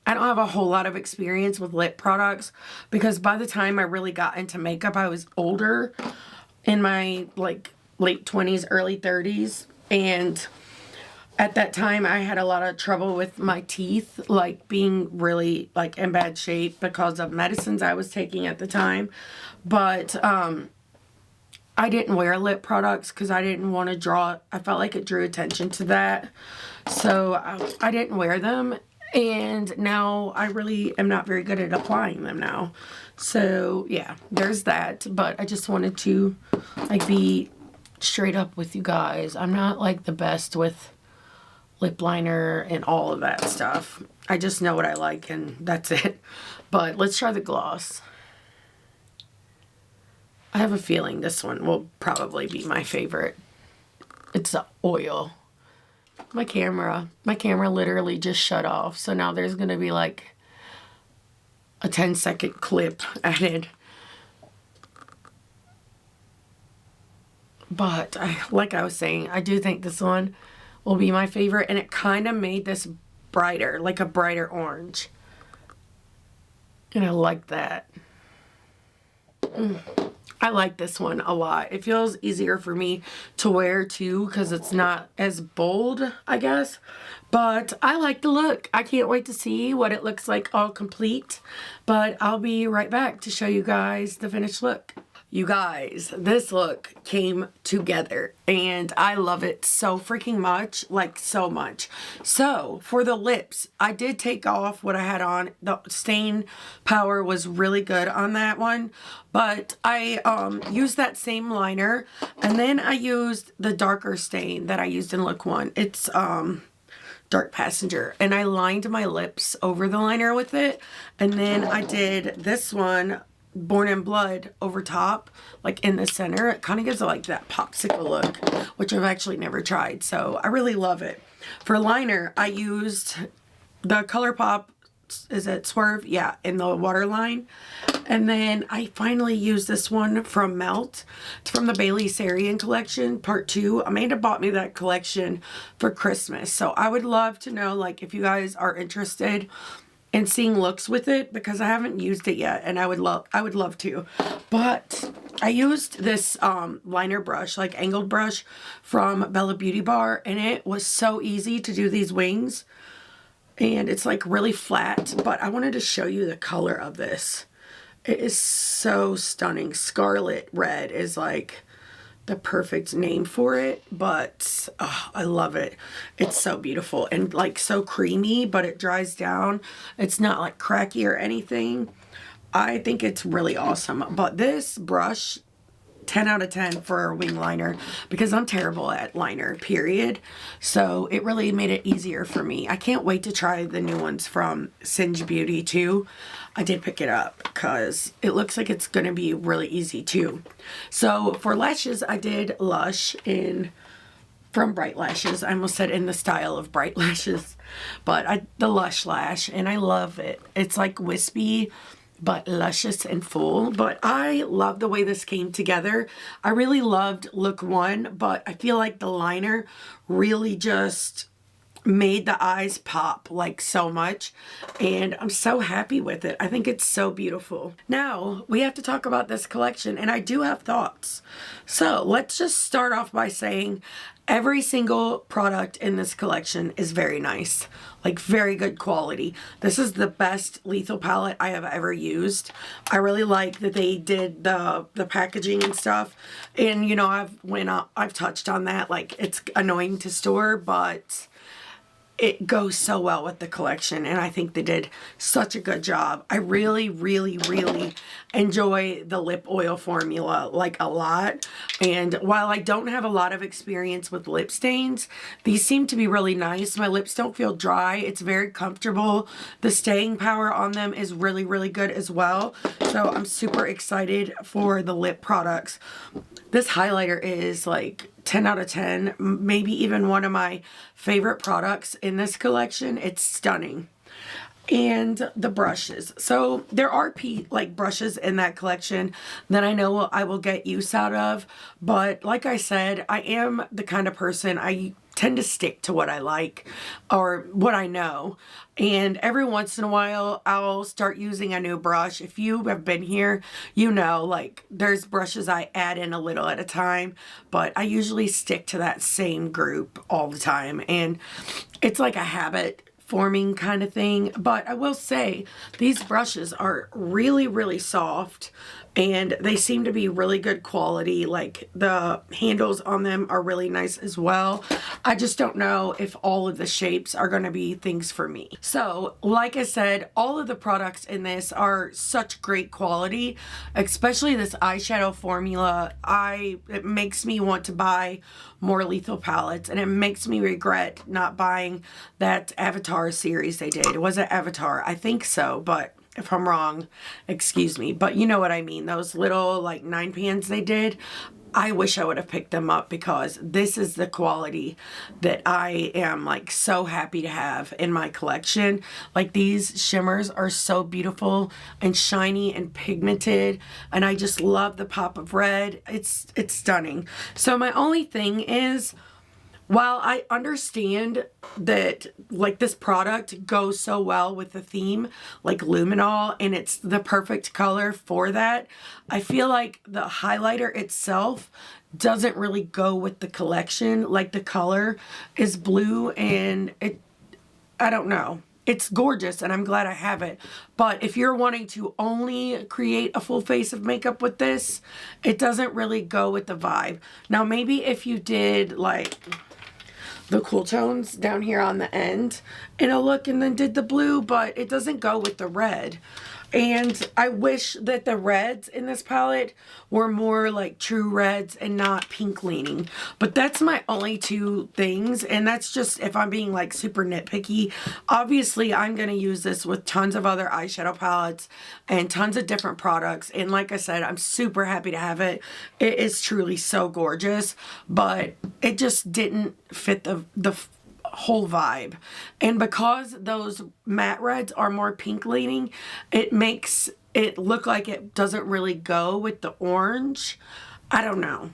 have a whole lot of experience with lip products because by the time I really got into makeup, I was older, in my like late 20s, early 30s. And at that time, I had a lot of trouble with my teeth, like being really like in bad shape because of medicines I was taking at the time. But I didn't wear lip products because I didn't want to draw, I felt like it drew attention to that. So I didn't wear them. And now I really am not very good at applying them now. So yeah, there's that. But I just wanted to like be straight up with you guys. I'm not like the best with lip liner and all of that stuff. I just know what I like and that's it. But let's try the gloss. I have a feeling this one will probably be my favorite. It's the oil. My camera literally just shut off. So now there's going to be like a 10-second clip added. But like I was saying, I do think this one will be my favorite. And it kind of made this brighter, like a brighter orange. And I like that. I like this one a lot. It feels easier for me to wear too because it's not as bold, I guess. But I like the look. I can't wait to see what it looks like all complete. But I'll be right back to show you guys the finished look. You guys, this look came together and I love it so freaking much, like so much. So for the lips, I did take off what I had on. The stain power was really good on that one, but I used that same liner and then I used the darker stain that I used in look one. It's Dark Passenger, and I lined my lips over the liner with it, and then I did this one Born in Blood over top, like in the center. It kind of gives it like that popsicle look, which I've actually never tried. So I really love it. For liner, I used the ColourPop, is it Swerve? Yeah, in the waterline. And then I finally used this one from Melt. It's from the Bailey Sarian collection, part 2. Amanda bought me that collection for Christmas. So I would love to know, like, if you guys are interested in seeing looks with it, because I haven't used it yet and I would love to. But I used this liner brush, like angled brush from Bella Beauty Bar, and it was so easy to do these wings. And it's like really flat, but I wanted to show you the color of this. It is so stunning. Scarlet red is like the perfect name for it, but oh, I love it. It's so beautiful and like so creamy, but it dries down. It's not like cracky or anything. I think it's really awesome. But this brush, 10 out of 10 for a wing liner, because I'm terrible at liner, period. So it really made it easier for me. I can't wait to try the new ones from Singe Beauty too. I did pick it up because it looks like it's going to be really easy too. So for lashes, I did Lush from Bright Lashes. I almost said in the style of Bright Lashes, but the Lush lash, and I love it. It's like wispy, but luscious and full. But I love the way this came together. I really loved look 1, but I feel like the liner really just made the eyes pop like so much, and I'm so happy with it. I think it's so beautiful. Now we have to talk about this collection, and I do have thoughts. So let's just start off by saying every single product in this collection is very nice, like very good quality. This is the best lethal palette I have ever used. I really like that they did the packaging and stuff, and you know, I've touched on that, like it's annoying to store, but it goes so well with the collection, and I think they did such a good job. I really, really, really enjoy the lip oil formula like a lot, and while I don't have a lot of experience with lip stains, these seem to be really nice. My lips don't feel dry. It's very comfortable. The staying power on them is really, really good as well. So I'm super excited for the lip products. This highlighter is like 10 out of 10, maybe even one of my favorite products in this collection. It's stunning. And the brushes. So there are like brushes in that collection that I know I will get use out of, but like I said, I am the kind of person, I tend to stick to what I like or what I know. And every once in a while, I'll start using a new brush. If you have been here, you know, like there's brushes I add in a little at a time, but I usually stick to that same group all the time. And it's like a habit forming kind of thing. But I will say these brushes are really, really soft, and they seem to be really good quality. Like the handles on them are really nice as well. I just don't know if all of the shapes are going to be things for me. So like I said, all of the products in this are such great quality, especially this eyeshadow formula. It makes me want to buy more lethal palettes, and it makes me regret not buying that Avatar series they did. Was it Avatar? I think so, but if I'm wrong, excuse me. But you know what I mean. Those little like 9 pans they did, I wish I would have picked them up, because this is the quality that I am like so happy to have in my collection. Like these shimmers are so beautiful and shiny and pigmented, and I just love the pop of red. It's stunning. So my only thing is, while I understand that like this product goes so well with the theme, like luminol, and it's the perfect color for that, I feel like the highlighter itself doesn't really go with the collection. Like the color is blue, and I don't know. It's gorgeous, and I'm glad I have it. But if you're wanting to only create a full face of makeup with this, it doesn't really go with the vibe. Now, maybe if you did like the cool tones down here on the end in a look and then did the blue, but it doesn't go with the red. And I wish that the reds in this palette were more like true reds and not pink leaning. But that's my only two things. And that's just if I'm being like super nitpicky. Obviously, I'm going to use this with tons of other eyeshadow palettes and tons of different products. And like I said, I'm super happy to have it. It is truly so gorgeous. But it just didn't fit the whole vibe. And because those matte reds are more pink leaning, it makes it look like it doesn't really go with the orange. I don't know.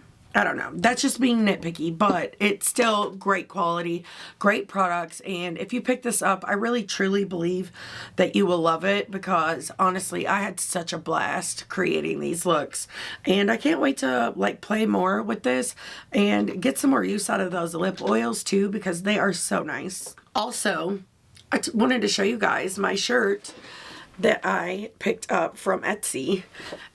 That's just being nitpicky, but it's still great quality, great products. And if you pick this up, I really truly believe that you will love it, because honestly, I had such a blast creating these looks. And I can't wait to like play more with this and get some more use out of those lip oils too, because they are so nice. Also, I wanted to show you guys my shirt that I picked up from Etsy.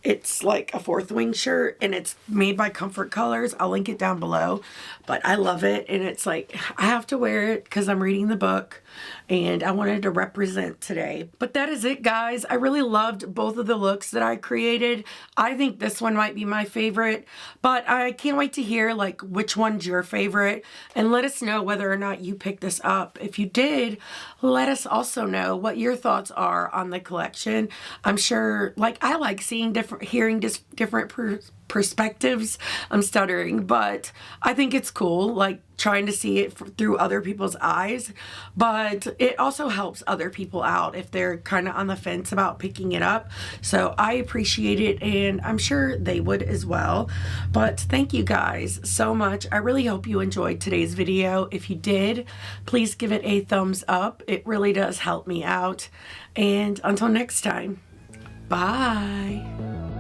It's like a Fourth Wing shirt and it's made by Comfort Colors. I'll link it down below, but I love it. And it's like, I have to wear it because I'm reading the book and I wanted to represent today. But that is it, guys. I really loved both of the looks that I created. I think this one might be my favorite, but I can't wait to hear like which one's your favorite, and let us know whether or not you picked this up. If you did, let us also know what your thoughts are on the collection. I'm sure, like, I like seeing hearing different perspectives. I'm stuttering, but I think it's cool, like trying to see it through other people's eyes. But it also helps other people out if they're kind of on the fence about picking it up. So I appreciate it, and I'm sure they would as well. But thank you guys so much. I really hope you enjoyed today's video. If you did, please give it a thumbs up. It really does help me out. And until next time, bye.